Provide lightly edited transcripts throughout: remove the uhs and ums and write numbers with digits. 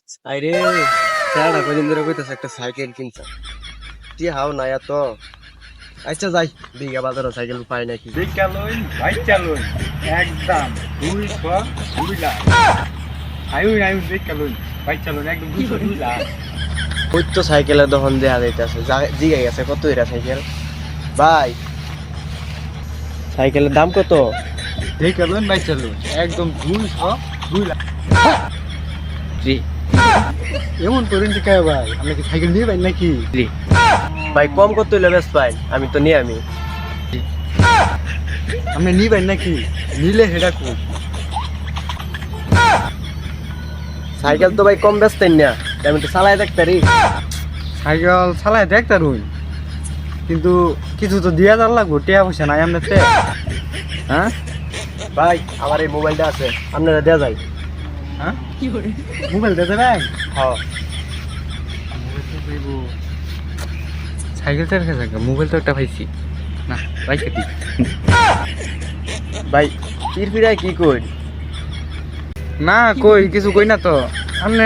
আরে স্যার কদিন ধরে কইতাছে একটা সাইকেল কিনছে কি হাও না এত আচ্ছা যাই বিঘা বাজারে সাইকেল পাই নাকি বিকালই বাইচালই একদম 202 লাখ আয়ু বিকালই বাইচালই একদম 202 লাখ ওই তো সাইকেলের দহন দেয়া যাইতেছে জিগাই গেছে কত এরা সাইকেল ভাই সাইকেলের দাম কত বিকালই বাইচালই একদম 202 লাখ জি এমন করেন কি কায় ভাই আপনি কি সাইকেল নিয়ে ভাই নাকি জি ভাই কম কত হইলে বেশ পাই আমি তো নিয়ে আমি আপনি নিবেন নাকি নিলে সেটা খুব সাইকেল তো ভাই কম বেচতেন না আমি তো চালাই দেখতারি সাইকেল চালায় দেখতে রুই কিন্তু কিছু তো দিয়া যার লাগবো টিয়া পয়সা নাই আপনার তে হ্যাঁ ভাই আমার এই মোবাইলটা আছে আপনারা দেয়া যায় হ্যাঁ মোবাইল দিতে ভাই হ্যাঁ সাইকেল চার কাছে মোবাইল তো একটা পাইছি না ভাই কেটি ভাই পিরপিরায় কি কই না কই কিছু কই না তো আপনি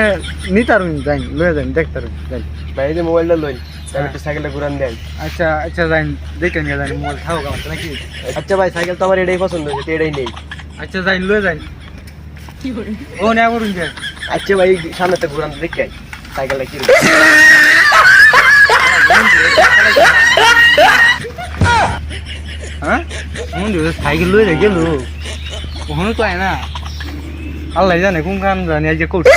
নিতারুন যাই লয়ে যান দেখতারুন যাই ভাই এই যে মোবাইলটা লই আমি একটু সাইকেলটা ঘুরান দেন আচ্ছা আচ্ছা যাই দেখে নিয়ে যান মোবাইল থাকুক আমার তো নাকি আচ্ছা ভাই সাইকেল তো আমার এটাই পছন্দ হয়েছে এটাই নেই আচ্ছা যাই লয়ে যাই ও নেওয়া করুন যে আচ্ছা ভাই সামনে তো ঘুরান দেখে সাইকেলটা কি হ্যাঁ সাইকেল লয়ে গেল ওখানে তো আয় না আল্লাহ জানে কোন কাম জানি আজকে করছে